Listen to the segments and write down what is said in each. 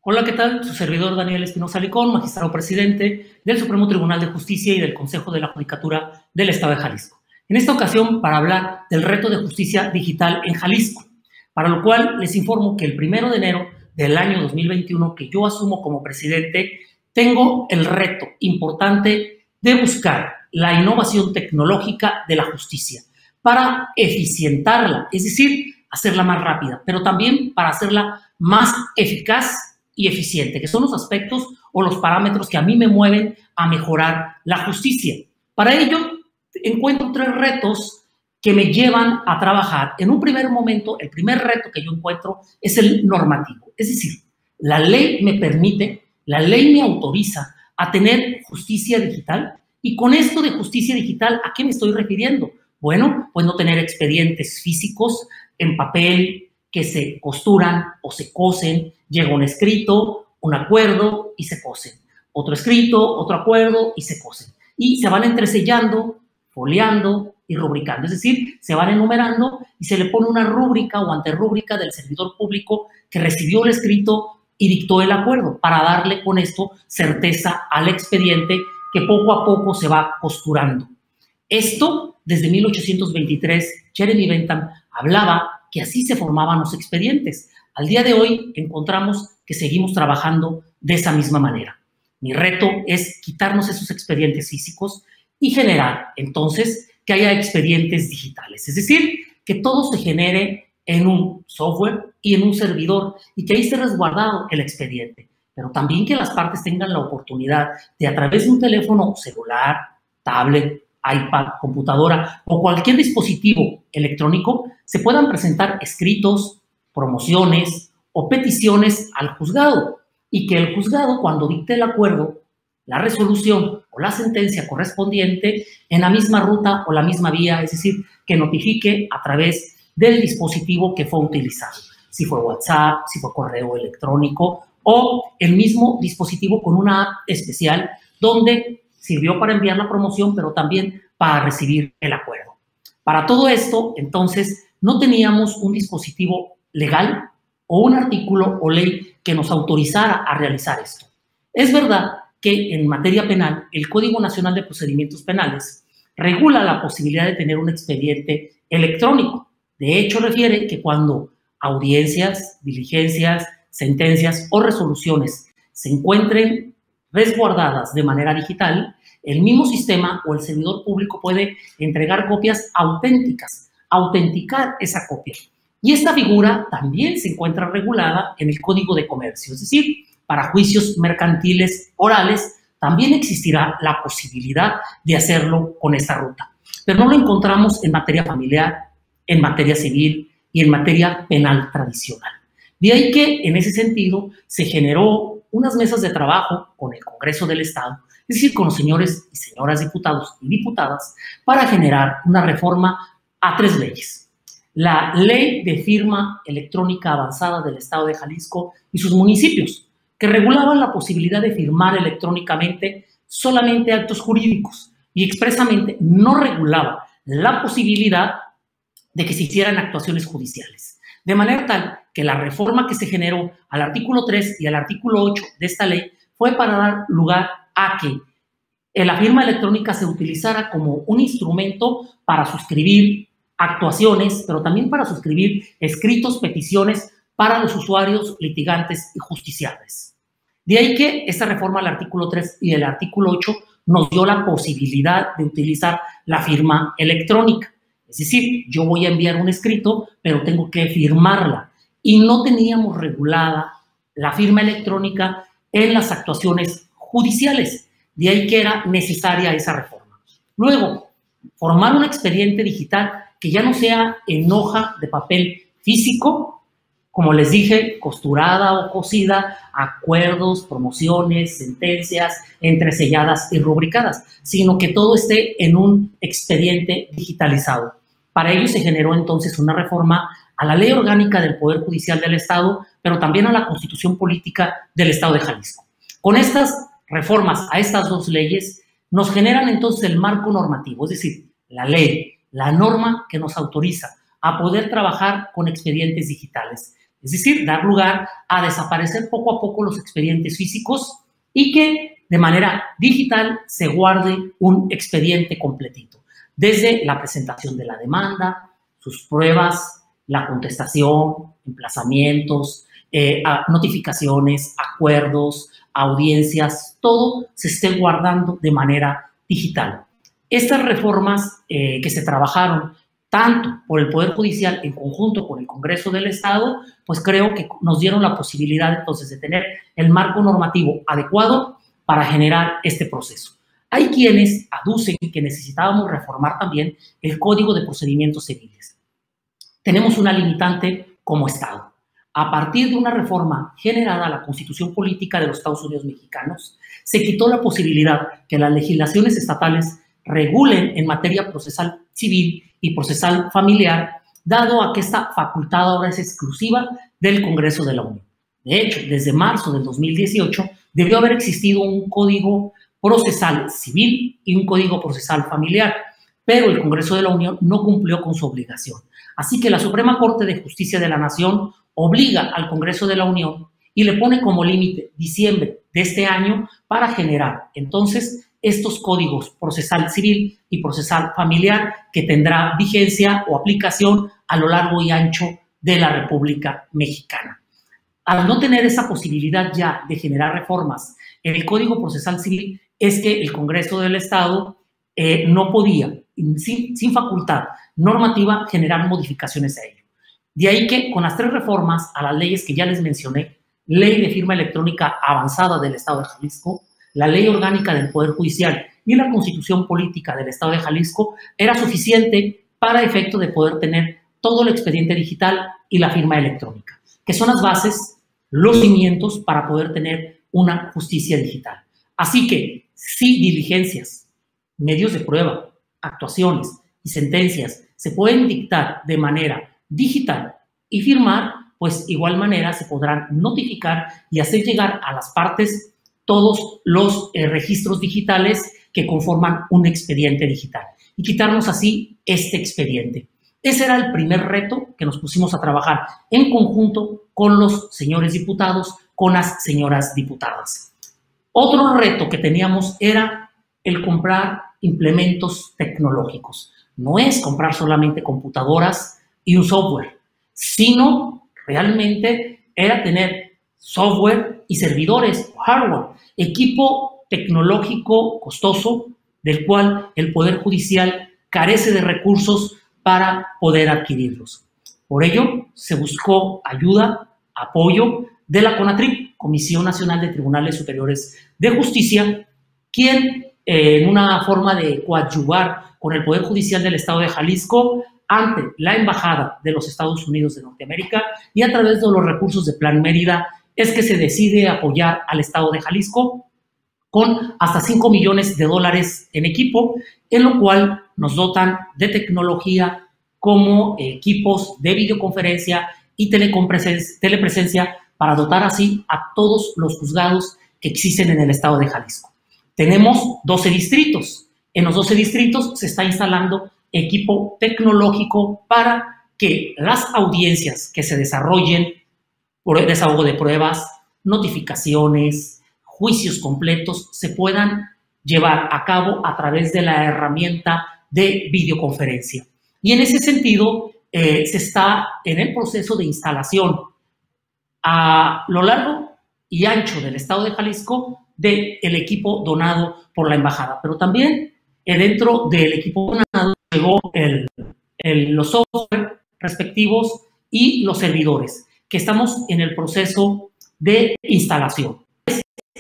Hola, ¿qué tal? Su servidor Daniel Espinosa Licón, magistrado presidente del Supremo Tribunal de Justicia y del Consejo de la Judicatura del Estado de Jalisco. En esta ocasión, para hablar del reto de justicia digital en Jalisco, para lo cual les informo que el 1 de enero del año 2021, que yo asumo como presidente, tengo el reto importante de buscar la innovación tecnológica de la justicia para eficientarla, es decir, hacerla más rápida, pero también para hacerla más eficaz y eficiente, que son los aspectos o los parámetros que a mí me mueven a mejorar la justicia. Para ello, encuentro 3 retos que me llevan a trabajar. En un primer momento, el primer reto que yo encuentro es el normativo. Es decir, la ley me permite, la ley me autoriza a tener justicia digital. Y con esto de justicia digital, ¿a qué me estoy refiriendo? Bueno, pues no tener expedientes físicos en papel que se costuran o se cosen, llega un escrito, un acuerdo y se cosen. Otro escrito, otro acuerdo y se cosen. Y se van entresellando, foliando y rubricando. Es decir, se van enumerando y se le pone una rúbrica o anterrúbrica del servidor público que recibió el escrito y dictó el acuerdo para darle con esto certeza al expediente que poco a poco se va costurando. Esto, desde 1823, Jeremy Bentham hablaba que así se formaban los expedientes. Al día de hoy encontramos que seguimos trabajando de esa misma manera. Mi reto es quitarnos esos expedientes físicos y generar, entonces, que haya expedientes digitales. Es decir, que todo se genere en un software y en un servidor y que ahí esté resguardado el expediente. Pero también que las partes tengan la oportunidad de, a través de un teléfono celular, tablet, iPad, computadora o cualquier dispositivo electrónico, se puedan presentar escritos, promociones o peticiones al juzgado y que el juzgado, cuando dicte el acuerdo, la resolución o la sentencia correspondiente, en la misma ruta o la misma vía, es decir, que notifique a través del dispositivo que fue utilizado, si fue WhatsApp, si fue correo electrónico o el mismo dispositivo con una app especial donde sirvió para enviar la promoción, pero también para recibir el acuerdo. Para todo esto, entonces, no teníamos un dispositivo legal o un artículo o ley que nos autorizara a realizar esto. Es verdad que en materia penal, el Código Nacional de Procedimientos Penales regula la posibilidad de tener un expediente electrónico. De hecho, refiere que cuando audiencias, diligencias, sentencias o resoluciones se encuentren resguardadas de manera digital, el mismo sistema o el servidor público puede entregar copias auténticas, autenticar esa copia. Y esta figura también se encuentra regulada en el Código de Comercio, es decir, para juicios mercantiles orales también existirá la posibilidad de hacerlo con esta ruta. Pero no lo encontramos en materia familiar, en materia civil y en materia penal tradicional. De ahí que, en ese sentido, se generó unas mesas de trabajo con el Congreso del Estado, es decir, con los señores y señoras diputados y diputadas, para generar una reforma a 3 leyes. La Ley de Firma Electrónica Avanzada del Estado de Jalisco y sus municipios, que regulaban la posibilidad de firmar electrónicamente solamente actos jurídicos y expresamente no regulaba la posibilidad de que se hicieran actuaciones judiciales. De manera tal que la reforma que se generó al artículo 3 y al artículo 8 de esta ley fue para dar lugar a que la firma electrónica se utilizara como un instrumento para suscribir actuaciones, pero también para suscribir escritos, peticiones para los usuarios, litigantes y justiciables. De ahí que esta reforma al artículo 3 y el artículo 8 nos dio la posibilidad de utilizar la firma electrónica. Es decir, yo voy a enviar un escrito, pero tengo que firmarla. Y no teníamos regulada la firma electrónica en las actuaciones judiciales. De ahí que era necesaria esa reforma. Luego, formar un expediente digital que ya no sea en hoja de papel físico, como les dije, costurada o cosida, acuerdos, promociones, sentencias, entreselladas y rubricadas, sino que todo esté en un expediente digitalizado. Para ello se generó entonces una reforma a la Ley Orgánica del Poder Judicial del Estado, pero también a la Constitución Política del Estado de Jalisco. Con estas reformas a estas 2 leyes nos generan entonces el marco normativo, es decir, la ley, la norma que nos autoriza a poder trabajar con expedientes digitales. es decir, dar lugar a desaparecer poco a poco los expedientes físicos y que de manera digital se guarde un expediente completito, desde la presentación de la demanda, sus pruebas, la contestación, emplazamientos, notificaciones, acuerdos, audiencias, todo se esté guardando de manera digital. Estas reformas que se trabajaron tanto por el Poder Judicial en conjunto con el Congreso del Estado, pues creo que nos dieron la posibilidad entonces de tener el marco normativo adecuado para generar este proceso. Hay quienes aducen que necesitábamos reformar también el Código de Procedimientos Civiles. Tenemos una limitante como Estado. A partir de una reforma generada a la Constitución Política de los Estados Unidos Mexicanos, se quitó la posibilidad que las legislaciones estatales regulen en materia procesal civil y procesal familiar, dado a que esta facultad ahora es exclusiva del Congreso de la Unión. De hecho, desde marzo del 2018 debió haber existido un Código Procesal Civil y un Código Procesal Familiar, pero el Congreso de la Unión no cumplió con su obligación. Así que la Suprema Corte de Justicia de la Nación obliga al Congreso de la Unión y le pone como límite diciembre de este año para generar entonces estos códigos procesal civil y procesal familiar que tendrá vigencia o aplicación a lo largo y ancho de la República Mexicana. Al no tener esa posibilidad ya de generar reformas en el Código Procesal Civil, es que el Congreso del Estado no podía, sin facultad normativa, generar modificaciones a ello. De ahí que con las 3 reformas a las leyes que ya les mencioné, Ley de Firma Electrónica Avanzada del Estado de Jalisco, la Ley Orgánica del Poder Judicial y la Constitución Política del Estado de Jalisco, era suficiente para efecto de poder tener todo el expediente digital y la firma electrónica, que son las bases, los cimientos para poder tener una justicia digital. Así que si diligencias, medios de prueba, actuaciones y sentencias se pueden dictar de manera digital y firmar, pues igual manera se podrán notificar y hacer llegar a las partes todos los registros digitales que conforman un expediente digital y quitarnos así este expediente. Ese era el primer reto que nos pusimos a trabajar en conjunto con los señores diputados, con las señoras diputadas. Otro reto que teníamos era el comprar implementos tecnológicos. No es comprar solamente computadoras y un software, sino realmente era tener software y servidores, hardware, equipo tecnológico costoso del cual el Poder Judicial carece de recursos para poder adquirirlos. Por ello, se buscó ayuda, apoyo de la CONATRIP, Comisión Nacional de Tribunales Superiores de Justicia, quien en una forma de coadyuvar con el Poder Judicial del Estado de Jalisco ante la Embajada de los Estados Unidos de Norteamérica y a través de los recursos de Plan Mérida es que se decide apoyar al Estado de Jalisco con hasta $5 millones en equipo, en lo cual nos dotan de tecnología como equipos de videoconferencia y telepresencia para dotar así a todos los juzgados que existen en el Estado de Jalisco. Tenemos 12 distritos. En los 12 distritos se está instalando equipo tecnológico para que las audiencias que se desarrollen por desahogo de pruebas, notificaciones, juicios completos, se puedan llevar a cabo a través de la herramienta de videoconferencia. Y en ese sentido, se está en el proceso de instalación a lo largo y ancho del Estado de Jalisco del equipo donado por la Embajada. Pero también dentro del equipo donado llegó los software respectivos y los servidores, que estamos en el proceso de instalación.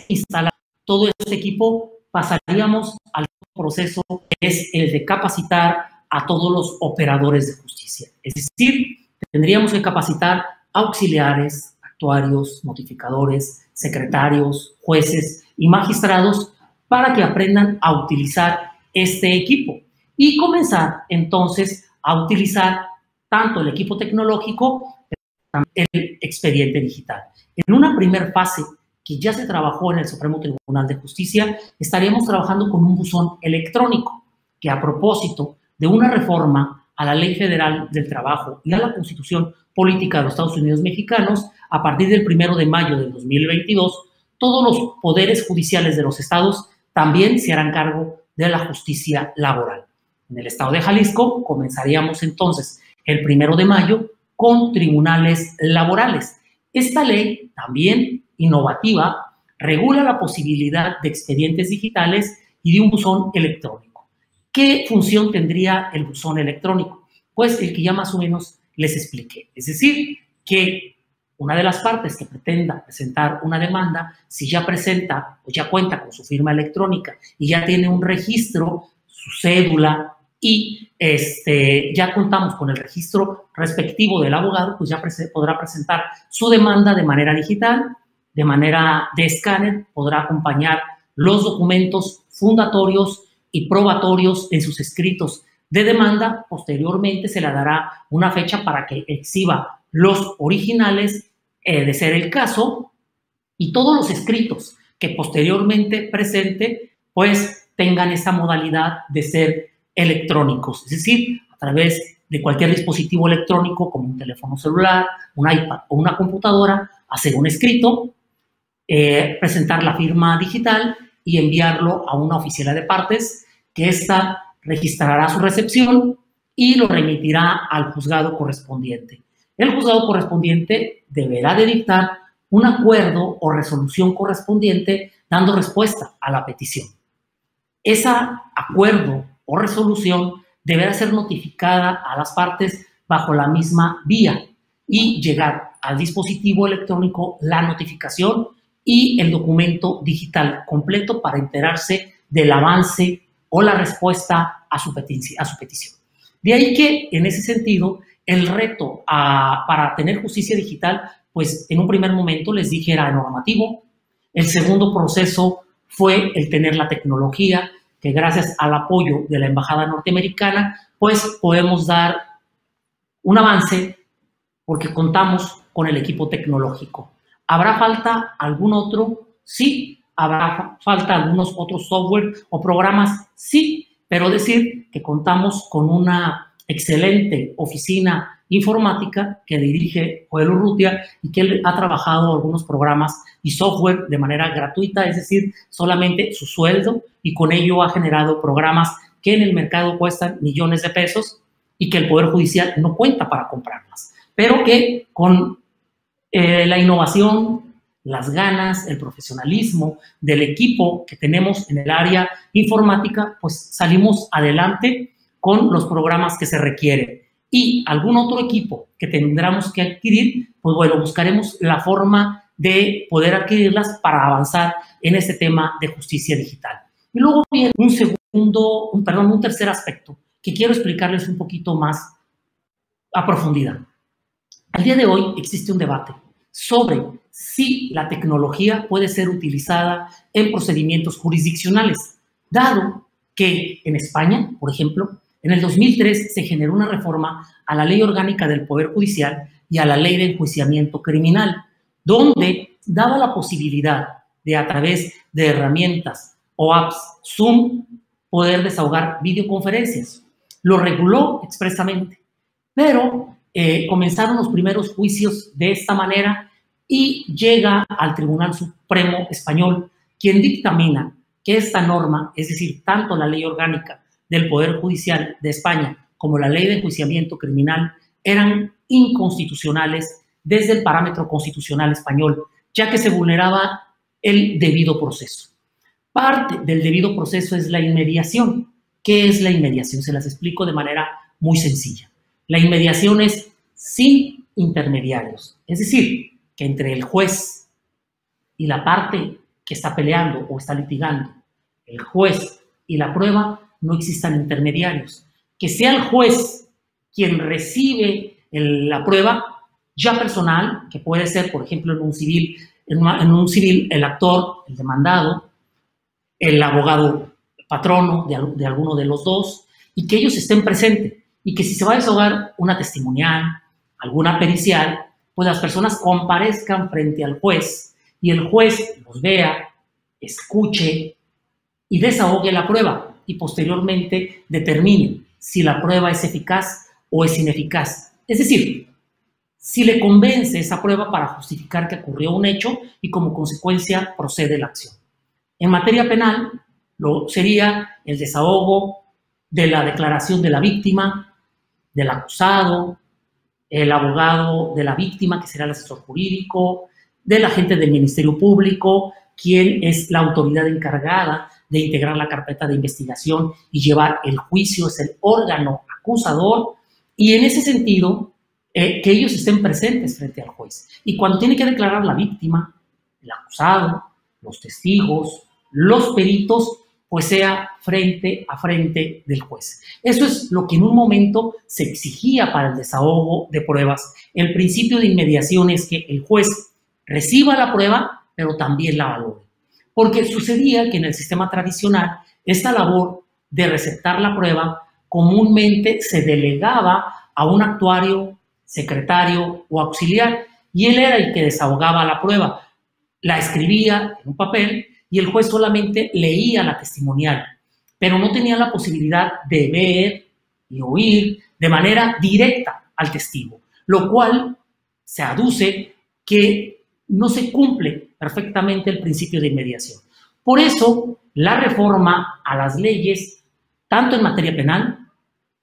Instalar todo este equipo, pasaríamos al proceso que es el de capacitar a todos los operadores de justicia. Es decir, tendríamos que capacitar auxiliares, actuarios, notificadores, secretarios, jueces y magistrados para que aprendan a utilizar este equipo y comenzar entonces a utilizar tanto el equipo tecnológico como el expediente digital. En una primera fase que ya se trabajó en el Supremo Tribunal de Justicia, estaríamos trabajando con un buzón electrónico que, a propósito de una reforma a la Ley Federal del Trabajo y a la Constitución Política de los Estados Unidos Mexicanos, a partir del 1 de mayo de 2022, todos los poderes judiciales de los estados también se harán cargo de la justicia laboral. En el estado de Jalisco comenzaríamos entonces el 1 de mayo con tribunales laborales. Esta ley, también innovativa, regula la posibilidad de expedientes digitales y de un buzón electrónico. ¿Qué función tendría el buzón electrónico? Pues el que ya más o menos les expliqué. Es decir, que una de las partes que pretenda presentar una demanda, si ya presenta o ya cuenta con su firma electrónica y ya tiene un registro, su cédula y ya contamos con el registro respectivo del abogado, pues ya podrá presentar su demanda de manera digital, de manera de escáner, podrá acompañar los documentos fundatorios y probatorios en sus escritos de demanda. Posteriormente se le dará una fecha para que exhiba los originales de ser el caso, y todos los escritos que posteriormente presente pues tengan esa modalidad de ser electrónicos, es decir, a través de cualquier dispositivo electrónico como un teléfono celular, un iPad o una computadora, hacer un escrito, presentar la firma digital y enviarlo a una oficina de partes, que ésta registrará su recepción y lo remitirá al juzgado correspondiente. El juzgado correspondiente deberá de dictar un acuerdo o resolución correspondiente dando respuesta a la petición. Ese acuerdo o resolución deberá ser notificada a las partes bajo la misma vía y llegar al dispositivo electrónico la notificación y el documento digital completo para enterarse del avance o la respuesta a su petición. De ahí que, en ese sentido, el reto para tener justicia digital, pues en un primer momento les dije era normativo. El segundo proceso fue el tener la tecnología, que gracias al apoyo de la Embajada norteamericana, pues podemos dar un avance porque contamos con el equipo tecnológico. ¿Habrá falta algún otro? Sí. ¿Habrá falta algunos otros software o programas? Sí, pero decir que contamos con una excelente oficina informática que dirige Joel Urrutia y que él ha trabajado algunos programas y software de manera gratuita, es decir, solamente su sueldo, y con ello ha generado programas que en el mercado cuestan millones de pesos y que el Poder Judicial no cuenta para comprarlas, pero que con la innovación, las ganas, el profesionalismo del equipo que tenemos en el área informática, pues salimos adelante con los programas que se requieren. Y algún otro equipo que tendremos que adquirir, pues bueno, buscaremos la forma de poder adquirirlas para avanzar en este tema de justicia digital. Y luego viene un tercer aspecto que quiero explicarles un poquito más a profundidad. Al día de hoy existe un debate sobre si la tecnología puede ser utilizada en procedimientos jurisdiccionales, dado que en España, por ejemplo, en el 2003 se generó una reforma a la Ley Orgánica del Poder Judicial y a la Ley de Enjuiciamiento Criminal, donde daba la posibilidad de, a través de herramientas o apps, Zoom, poder desahogar videoconferencias. Lo reguló expresamente, pero comenzaron los primeros juicios de esta manera y llega al Tribunal Supremo Español, quien dictamina que esta norma, es decir, tanto la Ley Orgánica del Poder Judicial de España como la Ley de Enjuiciamiento Criminal, eran inconstitucionales desde el parámetro constitucional español, ya que se vulneraba el debido proceso. Parte del debido proceso es la inmediación. ¿Qué es la inmediación? Se las explico de manera muy sencilla. La inmediación es sin intermediarios, es decir, que entre el juez y la parte que está peleando o está litigando, el juez y la prueba, no existan intermediarios. Que sea el juez quien recibe la prueba ya personal, que puede ser, por ejemplo, en un civil el actor, el demandado, el abogado patrono de alguno de los dos, y que ellos estén presentes, y que si se va a desahogar una testimonial, alguna pericial, pues las personas comparezcan frente al juez y el juez los vea, escuche y desahogue la prueba y posteriormente determine si la prueba es eficaz o es ineficaz. Es decir, si le convence esa prueba para justificar que ocurrió un hecho y como consecuencia procede la acción. En materia penal, sería el desahogo de la declaración de la víctima, del acusado, el abogado de la víctima, que será el asesor jurídico, del agente del Ministerio Público, quien es la autoridad encargada de integrar la carpeta de investigación y llevar el juicio, es el órgano acusador, y en ese sentido, que ellos estén presentes frente al juez. Y cuando tiene que declarar la víctima, el acusado, los testigos, los peritos, pues sea frente a frente del juez. Eso es lo que en un momento se exigía para el desahogo de pruebas. El principio de inmediación es que el juez reciba la prueba, pero también la valore. Porque sucedía que en el sistema tradicional, esta labor de receptar la prueba comúnmente se delegaba a un actuario, secretario o auxiliar, y él era el que desahogaba la prueba. La escribía en un papel y el juez solamente leía la testimonial, pero no tenía la posibilidad de ver y oír de manera directa al testigo, lo cual se aduce que no se cumple perfectamente el principio de inmediación. Por eso, la reforma a las leyes, tanto en materia penal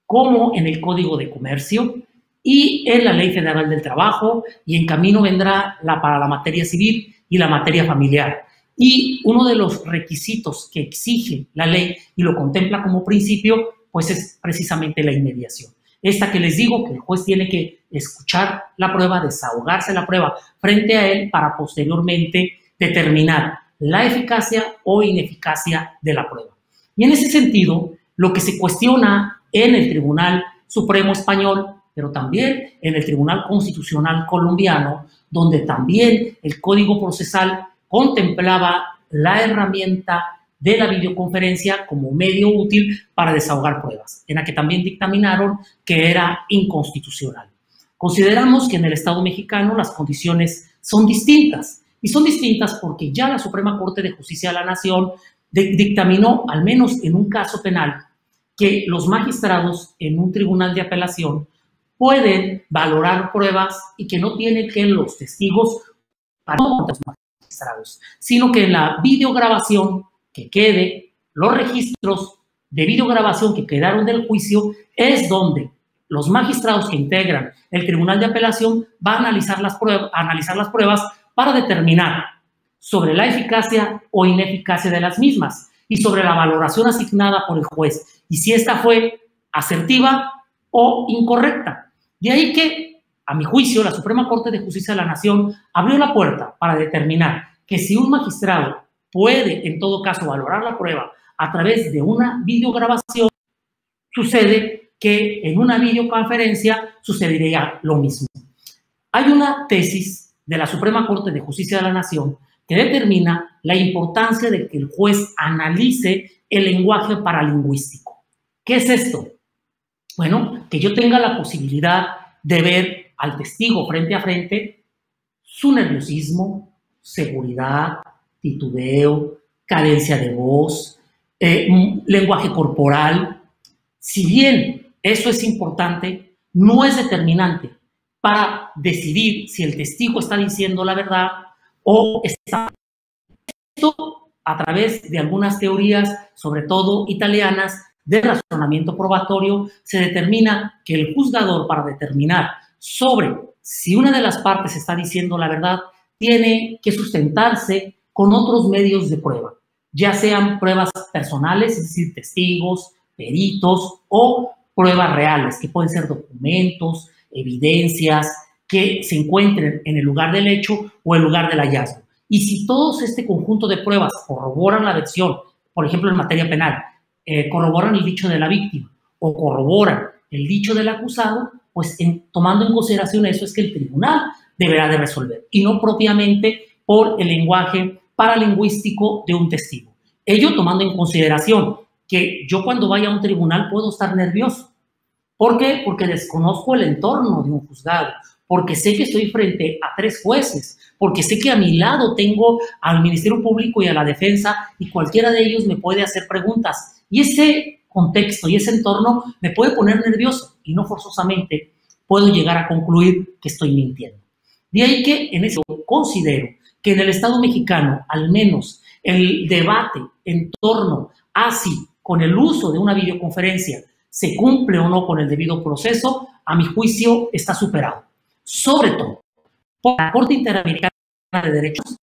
como en el Código de Comercio y en la Ley Federal del Trabajo, y en camino vendrá para la materia civil y la materia familiar. Y uno de los requisitos que exige la ley y lo contempla como principio, pues es precisamente la inmediación. Esta que les digo, que el juez tiene que escuchar la prueba, desahogarse la prueba frente a él para posteriormente determinar la eficacia o ineficacia de la prueba. Y en ese sentido, lo que se cuestiona en el Tribunal Supremo Español, pero también en el Tribunal Constitucional Colombiano, donde también el Código Procesal contemplaba la herramienta de la videoconferencia como medio útil para desahogar pruebas, en la que también dictaminaron que era inconstitucional. Consideramos que en el Estado mexicano las condiciones son distintas, y son distintas porque ya la Suprema Corte de Justicia de la Nación dictaminó, al menos en un caso penal, que los magistrados en un tribunal de apelación pueden valorar pruebas y que no tienen que los testigos para los magistrados, sino que en la videograbación que quede, los registros de videograbación que quedaron del juicio, es donde los magistrados que integran el tribunal de apelación van a analizar las pruebas para determinar sobre la eficacia o ineficacia de las mismas y sobre la valoración asignada por el juez y si esta fue asertiva o incorrecta. De ahí que, a mi juicio, la Suprema Corte de Justicia de la Nación abrió la puerta para determinar que si un magistrado puede, en todo caso, valorar la prueba a través de una videograbación, sucede que en una videoconferencia sucedería lo mismo. Hay una tesis de la Suprema Corte de Justicia de la Nación que determina la importancia de que el juez analice el lenguaje paralingüístico. ¿Qué es esto? Bueno, que yo tenga la posibilidad de ver al testigo frente a frente su nerviosismo, seguridad, titubeo, cadencia de voz, lenguaje corporal. Si bien eso es importante, no es determinante para decidir si el testigo está diciendo la verdad o está. Esto a través de algunas teorías, sobre todo italianas, de razonamiento probatorio, se determina que el juzgador, para determinar sobre si una de las partes está diciendo la verdad, tiene que sustentarse con otros medios de prueba, ya sean pruebas personales, es decir, testigos, peritos o pruebas reales, que pueden ser documentos, evidencias que se encuentren en el lugar del hecho o el lugar del hallazgo. Y si todos este conjunto de pruebas corroboran la versión, por ejemplo, en materia penal, corroboran el dicho de la víctima o corroboran el dicho del acusado, pues tomando en consideración eso es que el tribunal deberá de resolver y no propiamente por el lenguaje paralingüístico de un testigo. Ello tomando en consideración que yo cuando vaya a un tribunal puedo estar nervioso. ¿Por qué? Porque desconozco el entorno de un juzgado, porque sé que estoy frente a 3 jueces, porque sé que a mi lado tengo al Ministerio Público y a la defensa y cualquiera de ellos me puede hacer preguntas. Y ese contexto y ese entorno me puede poner nervioso. y no forzosamente puedo llegar a concluir que estoy mintiendo. De ahí que en eso considero que en el Estado mexicano, al menos el debate en torno a si con el uso de una videoconferencia se cumple o no con el debido proceso, a mi juicio está superado. Sobre todo, porque la Corte Interamericana de Derechos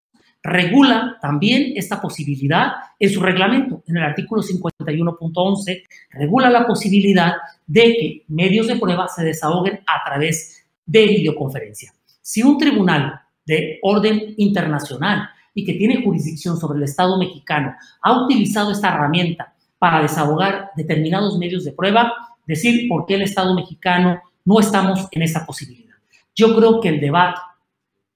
regula también esta posibilidad en su reglamento. En el artículo 51.11 regula la posibilidad de que medios de prueba se desahoguen a través de videoconferencia. Si un tribunal de orden internacional y que tiene jurisdicción sobre el Estado mexicano ha utilizado esta herramienta para desahogar determinados medios de prueba, decir por qué el Estado mexicano no estamos en esa posibilidad. Yo creo que el debate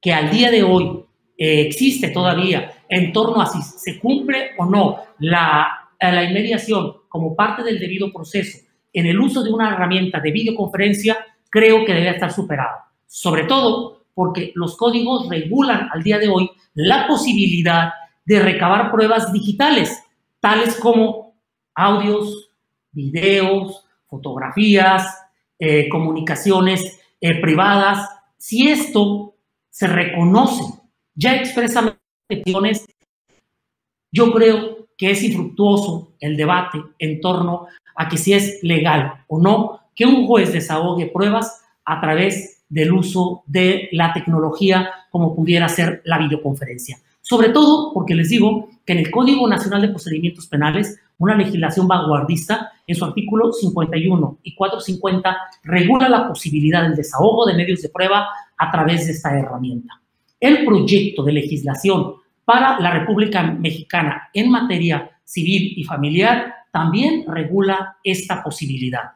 que al día de hoy existe todavía en torno a si se cumple o no la inmediación como parte del debido proceso en el uso de una herramienta de videoconferencia, creo que debe estar superado. Sobre todo porque los códigos regulan al día de hoy la posibilidad de recabar pruebas digitales, tales como audios, videos, fotografías, comunicaciones privadas. Si esto se reconoce ya expresamente, yo creo que es infructuoso el debate en torno a que si es legal o no que un juez desahogue pruebas a través del uso de la tecnología como pudiera ser la videoconferencia. Sobre todo porque les digo que en el Código Nacional de Procedimientos Penales, una legislación vanguardista, en su artículo 51 y 450, regula la posibilidad del desahogo de medios de prueba a través de esta herramienta. El proyecto de legislación para la República Mexicana en materia civil y familiar también regula esta posibilidad.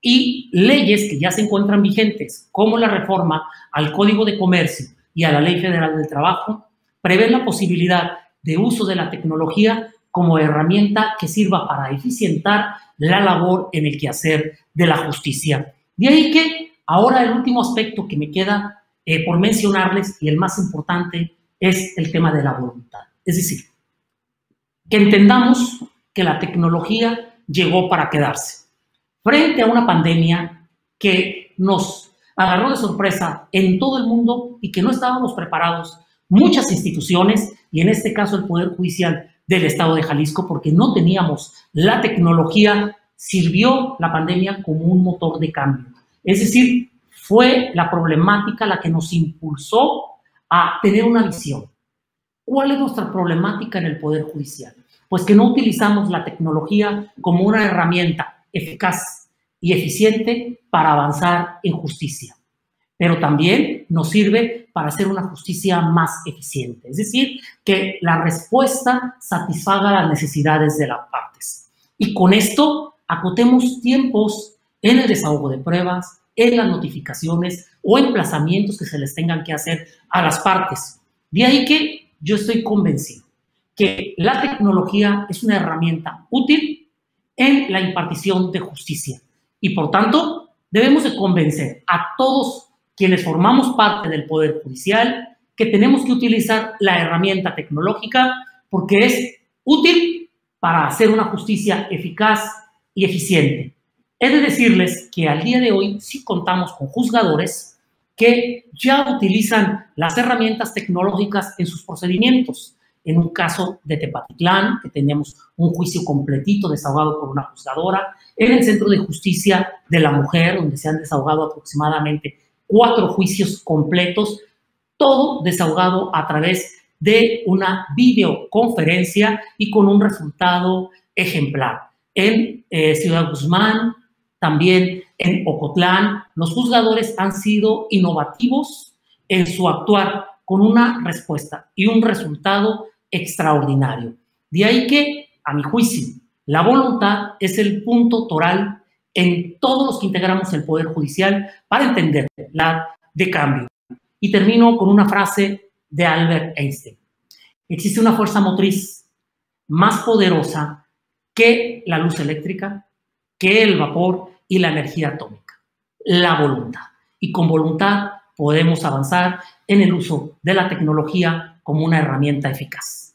Y leyes que ya se encuentran vigentes, como la reforma al Código de Comercio y a la Ley Federal del Trabajo, prevén la posibilidad de uso de la tecnología como herramienta que sirva para eficientar la labor en el quehacer de la justicia. De ahí que ahora el último aspecto que me queda por mencionarles, y el más importante, es el tema de la voluntad. Es decir, que entendamos que la tecnología llegó para quedarse. Frente a una pandemia que nos agarró de sorpresa en todo el mundo y que no estábamos preparados, muchas instituciones, y en este caso el Poder Judicial del Estado de Jalisco, porque no teníamos la tecnología, sirvió la pandemia como un motor de cambio. Es decir, fue la problemática la que nos impulsó a tener una visión. ¿Cuál es nuestra problemática en el Poder Judicial? Pues que no utilizamos la tecnología como una herramienta eficaz y eficiente para avanzar en justicia, pero también nos sirve para hacer una justicia más eficiente, es decir, que la respuesta satisfaga las necesidades de las partes. Y con esto acotemos tiempos en el desahogo de pruebas, en las notificaciones o emplazamientos que se les tengan que hacer a las partes. De ahí que yo estoy convencido que la tecnología es una herramienta útil en la impartición de justicia y por tanto debemos de convencer a todos quienes formamos parte del Poder Judicial que tenemos que utilizar la herramienta tecnológica porque es útil para hacer una justicia eficaz y eficiente. He de decirles que al día de hoy sí contamos con juzgadores que ya utilizan las herramientas tecnológicas en sus procedimientos. En un caso de Tepatitlán, que tenemos un juicio completito desahogado por una juzgadora, en el Centro de Justicia de la Mujer, donde se han desahogado aproximadamente 4 juicios completos, todo desahogado a través de una videoconferencia y con un resultado ejemplar. En Ciudad Guzmán, también en Ocotlán, los juzgadores han sido innovativos en su actuar con una respuesta y un resultado extraordinario. De ahí que, a mi juicio, la voluntad es el punto toral en todos los que integramos el Poder Judicial para entender la de cambio. Y termino con una frase de Albert Einstein. Existe una fuerza motriz más poderosa que la luz eléctrica, que el vapor y la energía atómica, la voluntad. Y con voluntad podemos avanzar en el uso de la tecnología como una herramienta eficaz.